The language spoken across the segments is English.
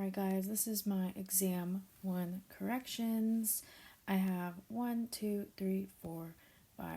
Alright guys, this is my exam 1 corrections. I have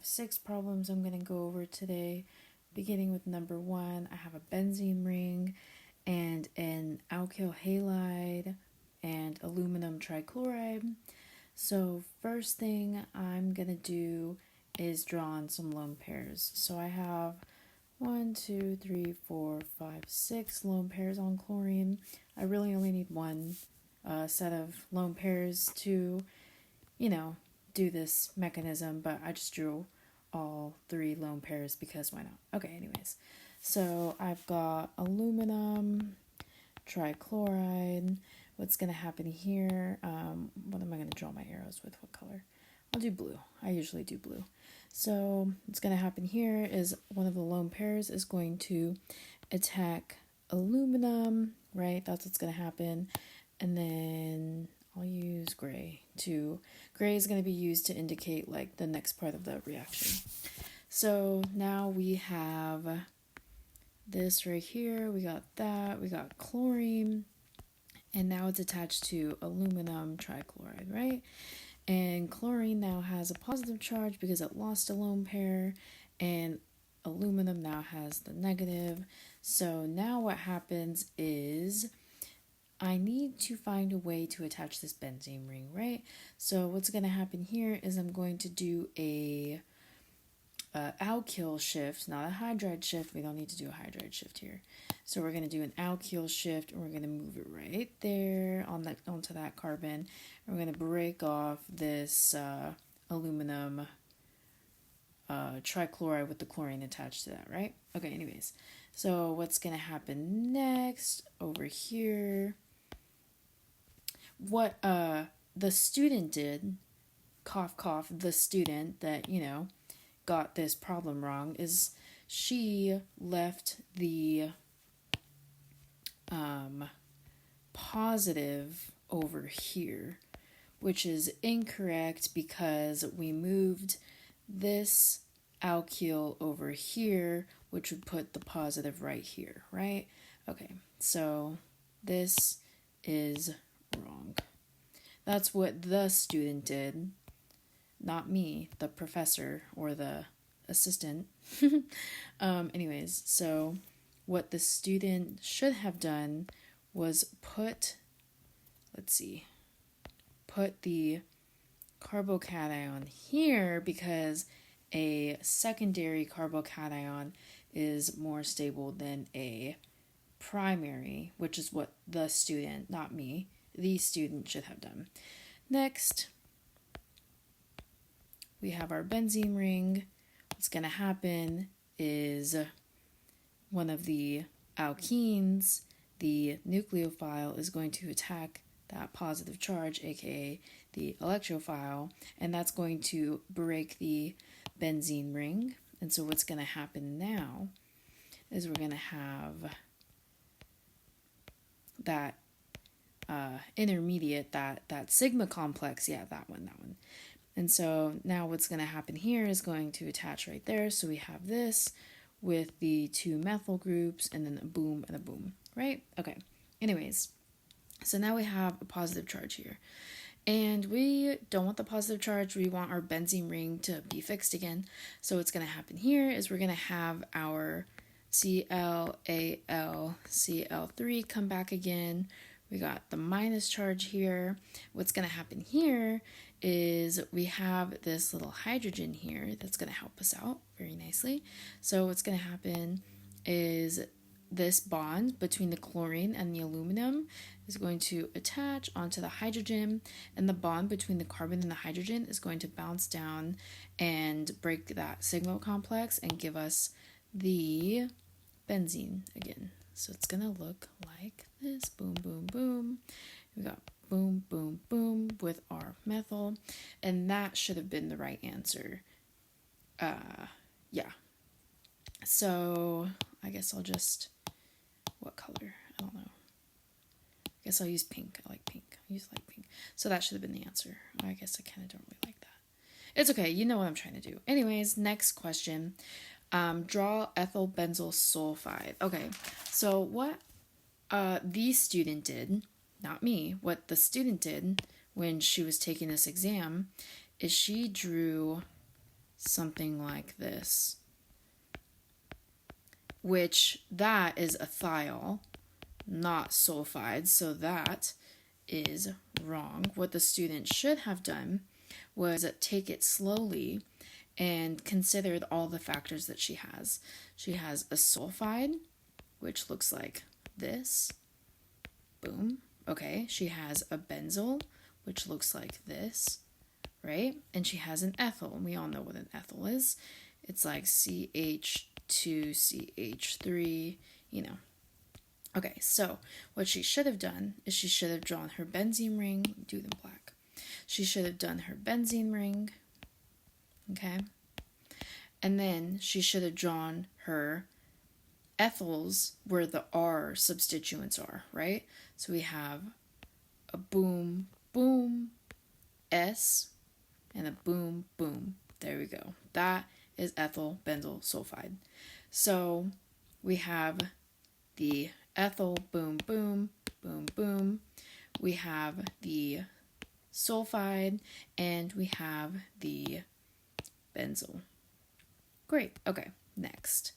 6 problems I'm going to go over today. Beginning with number 1, I have a benzene ring and an alkyl halide and aluminum trichloride. So first thing I'm going to do is draw on some lone pairs. So I have 6 lone pairs on chlorine. I really only need one set of lone pairs to, do this mechanism, but I just drew all 3 lone pairs because why not? Okay, anyways. So I've got aluminum trichloride. What's going to happen here? What am I going to draw my arrows with? What color? I'll do blue. I usually do blue. So what's going to happen here is one of the lone pairs is going to attack aluminum, right? That's what's going to happen. And then I'll use gray too. Gray is going to be used to indicate like the next part of the reaction. So now we have this right here. We got that. We got chlorine. And now it's attached to aluminum trichloride, right? And chlorine now has a positive charge because it lost a lone pair, and aluminum now has the negative. So now what happens is I need to find a way to attach this benzene ring, right? So what's going to happen here is I'm going to do a alkyl shift, not a hydride shift. We don't need to do a hydride shift here. So we're going to do an alkyl shift, and we're going to move it right there onto that carbon. And we're going to break off this aluminum trichloride with the chlorine attached to that, right? Okay, anyways. So what's going to happen next over here? What the student did, cough, cough, the student that, got this problem wrong is she left the positive over here, which is incorrect because we moved this alkyl over here, which would put the positive right here, right? Okay, so this is wrong. That's what the student did. Not me, the professor or the assistant. Anyways, so what the student should have done was put the carbocation here because a secondary carbocation is more stable than a primary, which is what the student, not me, the student should have done. Next, we have our benzene ring. What's going to happen is one of the alkenes, the nucleophile, is going to attack that positive charge, aka the electrophile, and that's going to break the benzene ring. And so what's going to happen now is we're going to have that intermediate, that sigma complex, that one. And so now what's going to happen here is going to attach right there. So we have this with the 2 methyl groups and then a boom and a boom, right? Okay, anyways, so now we have a positive charge here. And we don't want the positive charge. We want our benzene ring to be fixed again. So what's going to happen here is we're going to have our ClAlCl3 come back again. We got the minus charge here. What's going to happen here is we have this little hydrogen here that's going to help us out very nicely. So what's going to happen is this bond between the chlorine and the aluminum is going to attach onto the hydrogen, and the bond between the carbon and the hydrogen is going to bounce down and break that sigma complex and give us the benzene again. So it's going to look like this. Boom, boom, boom. We got boom, boom, boom with our methyl. And that should have been the right answer. Yeah. So I guess I'll just... What color? I don't know. I guess I'll use pink. I like pink. I use light pink. So that should have been the answer. I guess I kind of don't really like that. It's okay. You know what I'm trying to do. Anyways, next question. Draw ethyl benzyl sulfide. Okay, so what the student did not me, what the student did when she was taking this exam is she drew something like this, which that is a thiol, not sulfide, so that is wrong. What the student should have done was take it slowly and considered all the factors that she has. She has a sulfide, which looks like this. Boom. Okay, she has a benzyl, which looks like this, right? And she has an ethyl, and we all know what an ethyl is. It's like CH2CH3, you know. Okay, so what she should have done is she should have drawn her benzene ring, do them black. She should have done her benzene ring, okay? And then she should have drawn her ethyls where the R substituents are, right? So we have a boom, boom, S, and a boom, boom. There we go. That is ethyl benzyl sulfide. So we have the ethyl, boom, boom, boom, boom. We have the sulfide, and we have the benzyl. Great. Okay, next.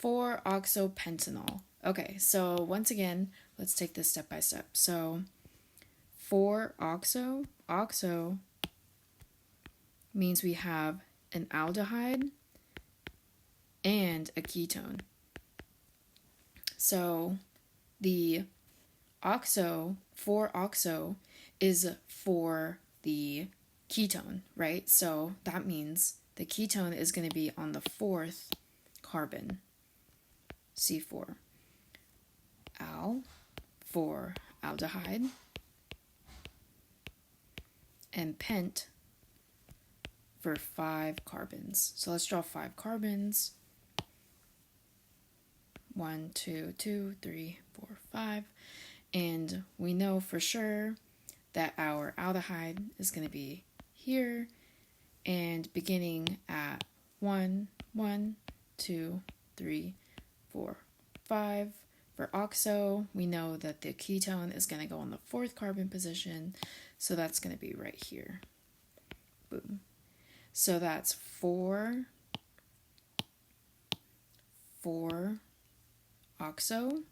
4-oxopentanol. Okay, so once again, let's take this step by step. So 4-oxo means we have an aldehyde and a ketone. So the 4-oxo is for the ketone, right? So that means the ketone is going to be on the 4th carbon, C4. Al for aldehyde, and pent for 5 carbons. So let's draw 5 carbons. 1, 2, 2, 3, 4, 5. And we know for sure that our aldehyde is going to be here and beginning at 1, 1, 2, 3, 4, 5. For oxo, we know that the ketone is going to go on the 4th carbon position, so that's going to be right here. Boom. So that's 4 oxo,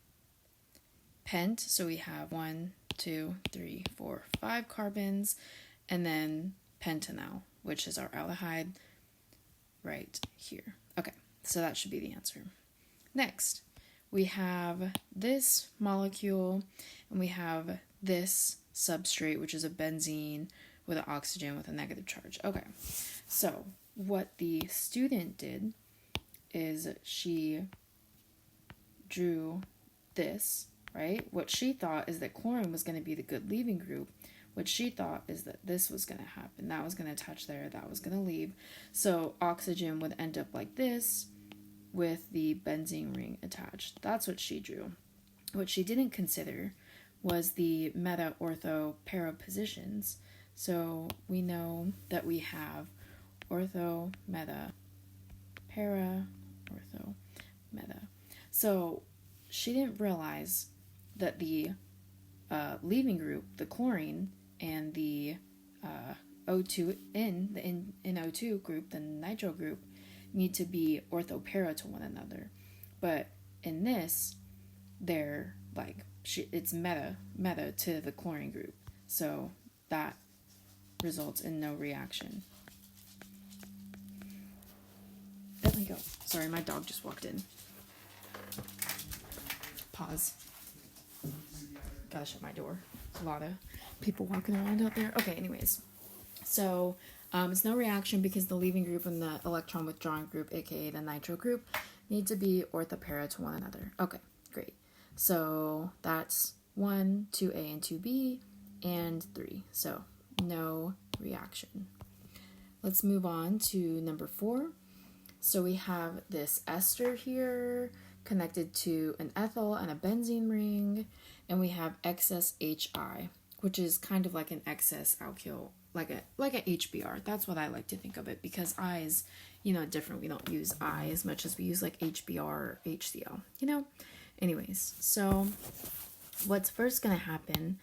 pent, so we have 1, 2, 3, 4, 5 carbons, and then pentanol, which is our aldehyde right here. Okay, so that should be the answer. Next, we have this molecule, and we have this substrate, which is a benzene with an oxygen with a negative charge. Okay, so what the student did is she drew this, right? What she thought is that chlorine was going to be the good leaving group. What she thought is that this was going to happen. That was going to attach there. That was going to leave. So oxygen would end up like this with the benzene ring attached. That's what she drew. What she didn't consider was the meta-ortho-para positions. So we know that we have ortho, meta, para, ortho, meta. So she didn't realize that the leaving group, the chlorine, and the O2N, the NO2 group, the nitro group, need to be orthopara to one another. But in this, they're like, it's meta to the chlorine group. So that results in no reaction. Let me go. Sorry, my dog just walked in. Pause. Gotta shut my door. There's a lot of people walking around out there. Okay, anyways. So, it's no reaction because the leaving group and the electron withdrawing group, aka the nitro group, need to be orthopara to one another. Okay, great. So, that's 1, 2A and 2B, and 3. So, no reaction. Let's move on to number 4. So, we have this ester here connected to an ethyl and a benzene ring, and we have excess HI, which is kind of like an excess alkyl, like a HBr. That's what I like to think of it, because I is, different. We don't use I as much as we use like HBr or HCl, Anyways, so what's first going to happen,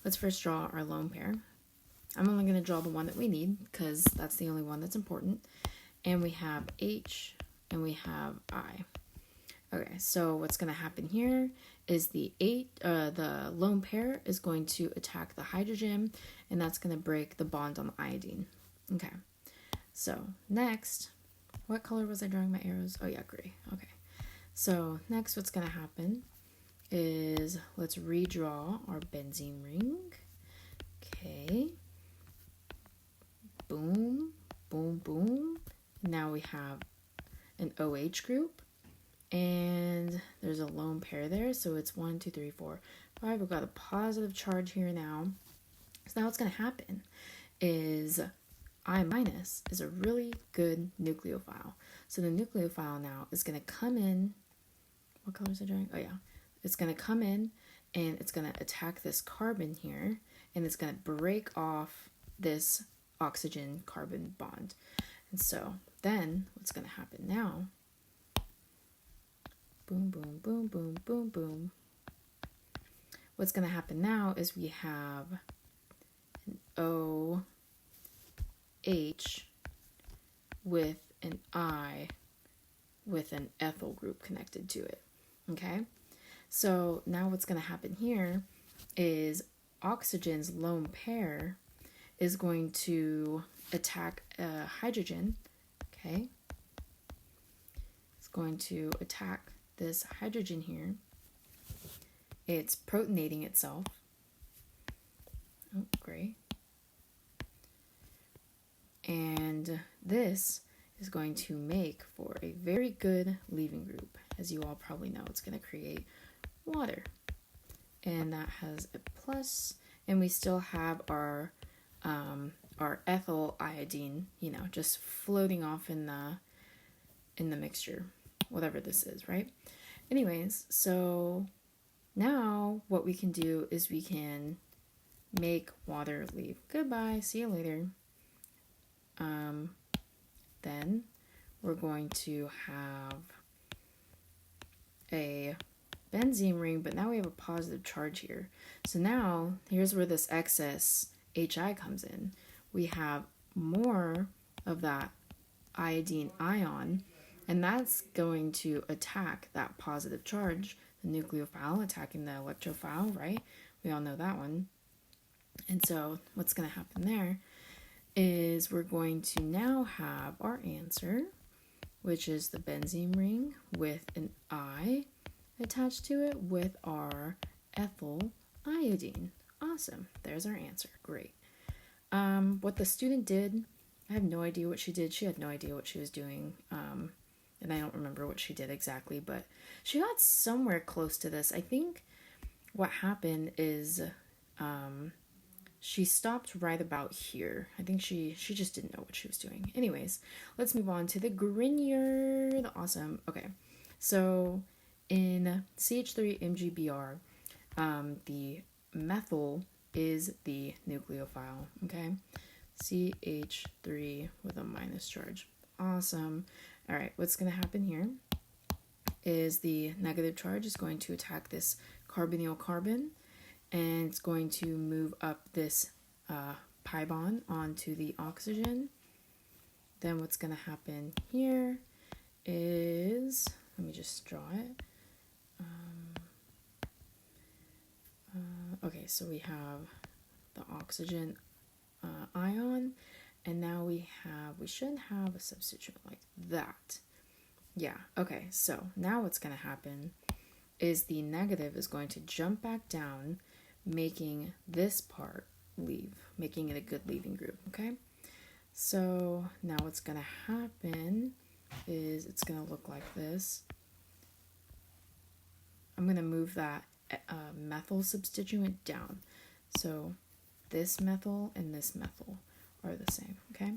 let's first draw our lone pair. I'm only going to draw the one that we need because that's the only one that's important. And we have H and we have I. Okay, so what's going to happen here is the lone pair is going to attack the hydrogen, and that's going to break the bond on the iodine. Okay, so next, what color was I drawing my arrows? Oh yeah, gray. Okay, so next what's going to happen is let's redraw our benzene ring. Okay, boom, boom, boom. Now we have an OH group. And there's a lone pair there, so it's 1, 2, 3, 4, 5. We've got a positive charge here now. So now what's going to happen is I minus is a really good nucleophile. So the nucleophile now is going to come in. What color is it drawing? Oh yeah, it's going to come in and it's going to attack this carbon here, and it's going to break off this oxygen carbon bond. And so then what's going to happen now? Boom, boom, boom, boom, boom, boom. What's going to happen now is we have an OH with an I with an ethyl group connected to it. Okay? So now what's going to happen here is oxygen's lone pair is going to attack a hydrogen. Okay? It's going to attack this hydrogen here. It's protonating itself. Oh, great. And this is going to make for a very good leaving group. As you all probably know, it's going to create water. And that has a plus. And we still have our ethyl iodine, just floating off in the mixture, whatever this is, right? Anyways, so now what we can do is we can make water leave. Goodbye, see you later. Then we're going to have a benzene ring, but now we have a positive charge here. So now here's where this excess HI comes in. We have more of that iodine ion, and that's going to attack that positive charge, the nucleophile attacking the electrophile, right? We all know that one. And so what's going to happen there is we're going to now have our answer, which is the benzene ring with an I attached to it with our ethyl iodine. Awesome. There's our answer. Great. What the student did, I have no idea what she did. She had no idea what she was doing. And I don't remember what she did exactly, but she got somewhere close to this. I think what happened is she stopped right about here. I think she just didn't know what she was doing. Anyways, let's move on to the Grignard. Awesome. Okay, so in CH3-MgBr, the methyl is the nucleophile, okay? CH3 with a minus charge. Awesome. All right, what's going to happen here is the negative charge is going to attack this carbonyl carbon, and it's going to move up this pi bond onto the oxygen. Then what's going to happen here is, let me just draw it. Okay, so we have the oxygen ion, and now we should have a substituent like that. Yeah, okay, so now what's going to happen is the negative is going to jump back down, making this part leave, making it a good leaving group, okay? So now what's going to happen is it's going to look like this. I'm going to move that methyl substituent down. So this methyl and this methyl are the same, okay?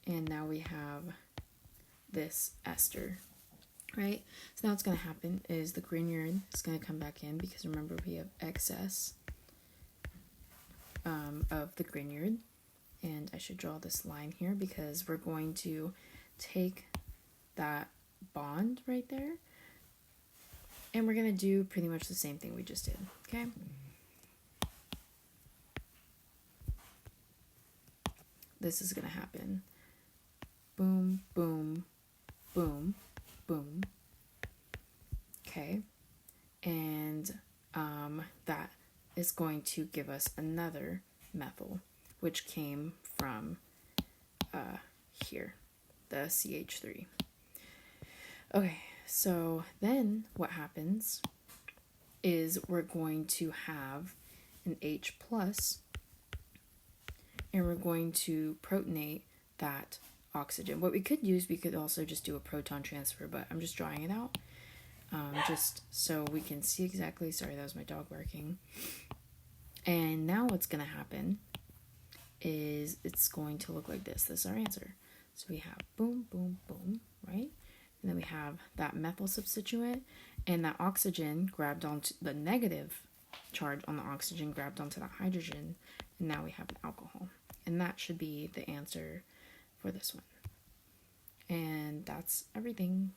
And now we have this ester, right? So now what's going to happen is the Grignard is going to come back in, because remember we have excess of the Grignard. And I should draw this line here because we're going to take that bond right there, and we're going to do pretty much the same thing we just did, okay? this is going to happen. Boom, boom, boom, boom. Okay. And that is going to give us another methyl, which came from here, the CH3. Okay, so then what happens is we're going to have an H plus, and we're going to protonate that oxygen. What we could also just do a proton transfer, but I'm just drawing it out. Just so we can see exactly. Sorry, that was my dog barking. And now what's going to happen is it's going to look like this. This is our answer. So we have boom, boom, boom, right? And then we have that methyl substituent, and that oxygen grabbed onto the negative charge on the oxygen, grabbed onto that hydrogen, and now we have an alcohol. And that should be the answer for this one. And that's everything.